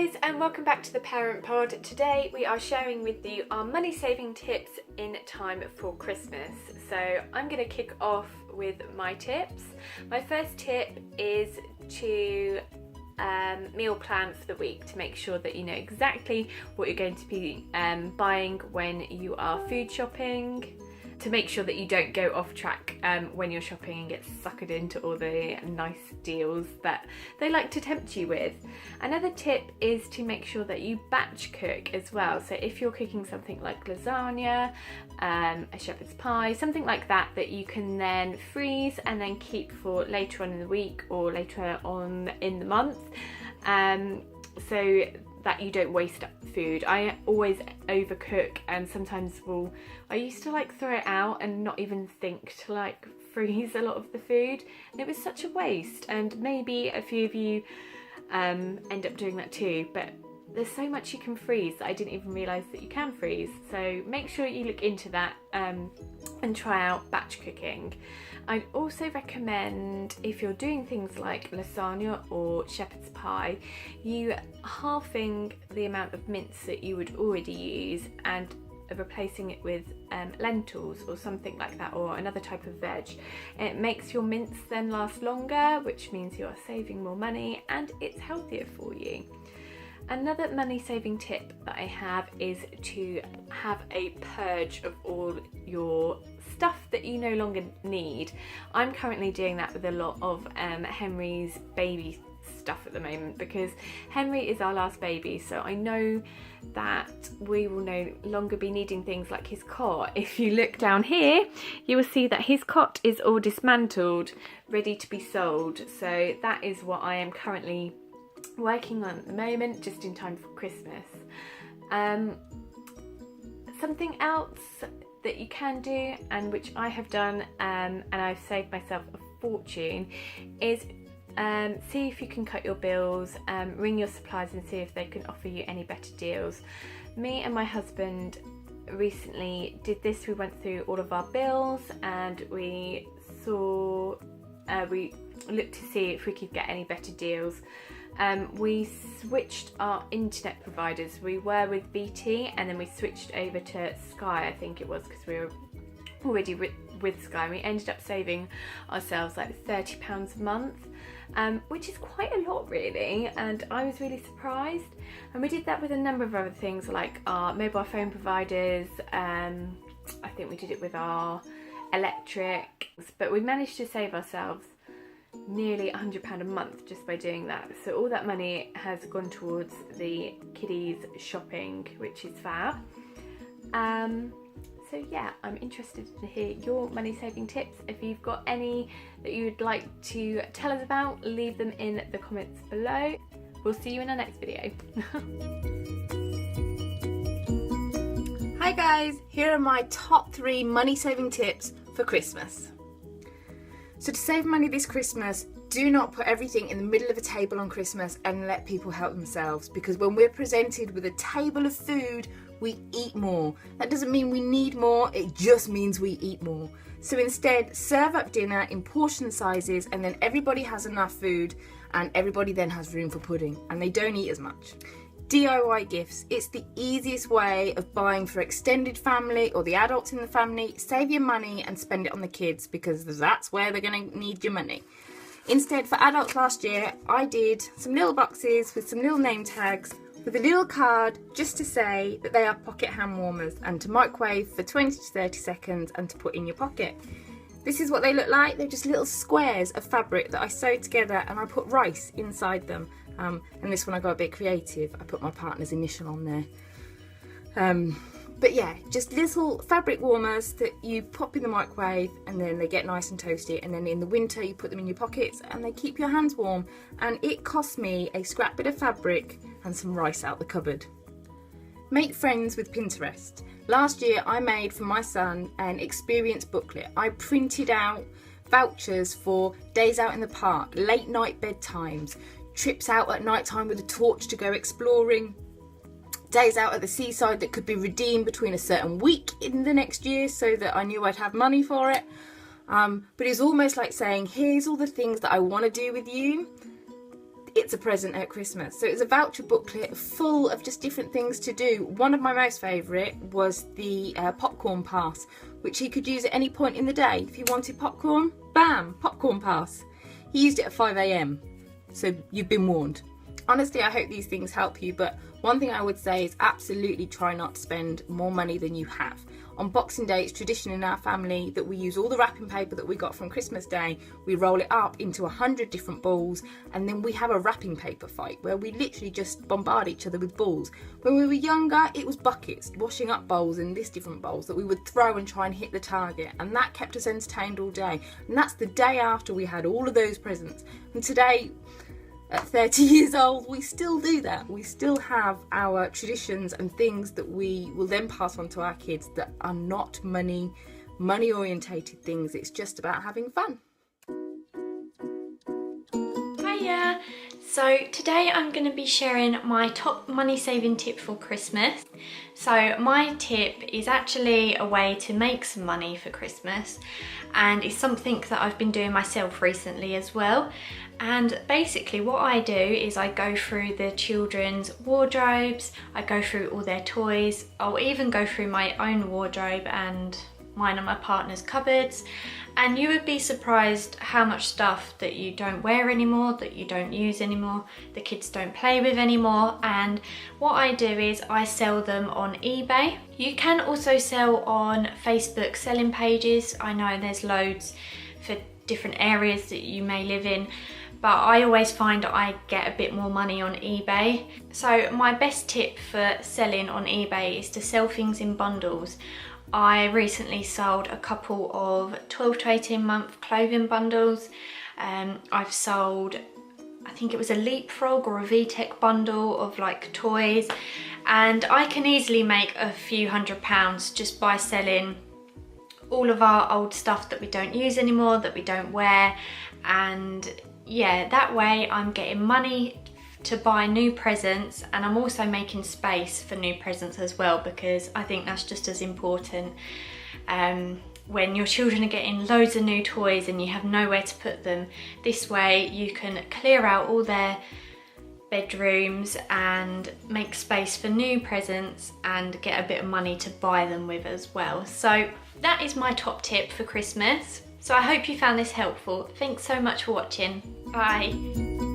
guys, and welcome back to the Parent Pod. Today we are sharing with you our money saving tips in time for Christmas. So I'm going to kick off with my tips. My first tip is to meal plan for the week, to make sure that you know exactly what you're going to be buying when you are food shopping, to make sure that you don't go off track when you're shopping and get suckered into all the nice deals that they like to tempt you with. Another tip is to make sure that you batch cook as well. So if you're cooking something like lasagna, a shepherd's pie, something like that, that you can then freeze and then keep for later on in the week or later on in the month, so that you don't waste up food. I always overcook, and sometimes I used to like throw it out and not even think to like freeze a lot of the food, and it was such a waste. And maybe a few of you end up doing that too, but there's so much you can freeze that I didn't even realise that you can freeze. So make sure you look into that and try out batch cooking. I'd also recommend, if you're doing things like lasagna or shepherd's pie, you halving the amount of mince that you would already use and replacing it with lentils or something like that, or another type of veg. It makes your mince then last longer, which means you are saving more money and it's healthier for you. Another money saving tip that I have is to have a purge of all your stuff that you no longer need. I'm currently doing that with a lot of Henry's baby stuff at the moment, because Henry is our last baby, so I know that we will no longer be needing things like his cot. If you look down here, you will see that his cot is all dismantled, ready to be sold. So that is what I am currently working on at the moment, just in time for Christmas. Something else that you can do, and which I have done, and I've saved myself a fortune, is see if you can cut your bills, ring your suppliers and see if they can offer you any better deals. Me and my husband recently did this. We went through all of our bills and we looked to see if we could get any better deals. We switched our internet providers. We were with BT and then we switched over to Sky, I think it was, because we were already with Sky. We ended up saving ourselves like £30 a month, which is quite a lot really, and I was really surprised. And we did that with a number of other things like our mobile phone providers. I think we did it with our electric, but we managed to save ourselves nearly £100 a month just by doing that. So all that money has gone towards the kiddies shopping, which is fab. So yeah, I'm interested to hear your money saving tips. If you've got any that you would like to tell us about, leave them in the comments below. We'll see you in our next video. Hi guys, here are my top 3 money saving tips for Christmas. So to save money this Christmas, do not put everything in the middle of a table on Christmas and let people help themselves, because when we're presented with a table of food, we eat more. That doesn't mean we need more, it just means we eat more. So instead, serve up dinner in portion sizes, and then everybody has enough food and everybody then has room for pudding and they don't eat as much. DIY gifts. It's the easiest way of buying for extended family or the adults in the family. Save your money and spend it on the kids, because that's where they're going to need your money. Instead, for adults last year, I did some little boxes with some little name tags with a little card just to say that they are pocket hand warmers and to microwave for 20 to 30 seconds and to put in your pocket. This is what they look like. They're just little squares of fabric that I sewed together and I put rice inside them. And this one I got a bit creative. I put my partner's initial on there. But yeah, just little fabric warmers that you pop in the microwave and then they get nice and toasty, and then in the winter you put them in your pockets and they keep your hands warm. And it cost me a scrap bit of fabric and some rice out the cupboard. Make friends with Pinterest. Last year I made for my son an experience booklet. I printed out vouchers for days out in the park, late night bedtimes, trips out at night time with a torch to go exploring, days out at the seaside that could be redeemed between a certain week in the next year so that I knew I'd have money for it. But it's almost like saying, here's all the things that I want to do with you. It's a Present at Christmas. So it's a voucher booklet full of just different things to do. One of my most favourite was the popcorn pass, which he could use at any point in the day. If he wanted popcorn, bam, popcorn pass. He used it at 5 a.m, so you've been warned. Honestly, I hope these things help you, but one thing I would say is absolutely try not to spend more money than you have. On Boxing Day, it's tradition in our family that we use all the wrapping paper that we got from Christmas Day, we roll it up into 100 different balls, and then we have a wrapping paper fight where we literally just bombard each other with balls. When we were younger, it was buckets, washing up bowls in this different bowls that we would throw and try and hit the target, and that kept us entertained all day. And that's the day after we had all of those presents. And today, at 30 years old, we still do that. We still have our traditions and things that we will then pass on to our kids that are not money orientated things. It's just about having fun. Hiya! So today I'm going to be sharing my top money saving tip for Christmas. So my tip is actually a way to make some money for Christmas, and it's something that I've been doing myself recently as well. And basically what I do is I go through the children's wardrobes, I go through all their toys, I'll even go through my own wardrobe and mine and my partner's cupboards, and you would be surprised how much stuff that you don't wear anymore, that you don't use anymore, the kids don't play with anymore. And what I do is I sell them on eBay. You can also sell on Facebook selling pages. I know there's loads for different areas that you may live in, but I always find I get a bit more money on eBay. So my best tip for selling on eBay is to sell things in bundles. I recently sold a couple of 12 to 18 month clothing bundles. I've sold, I think it was a Leapfrog or a VTech bundle of like toys, and I can easily make a few £100s just by selling all of our old stuff that we don't use anymore, that we don't wear. And yeah, that way I'm getting money to buy new presents, and I'm also making space for new presents as well, because I think that's just as important. When your children are getting loads of new toys and you have nowhere to put them, this way you can clear out all their bedrooms and make space for new presents and get a bit of money to buy them with as well. So that is my top tip for Christmas. So I hope you found this helpful. Thanks so much for watching. Bye.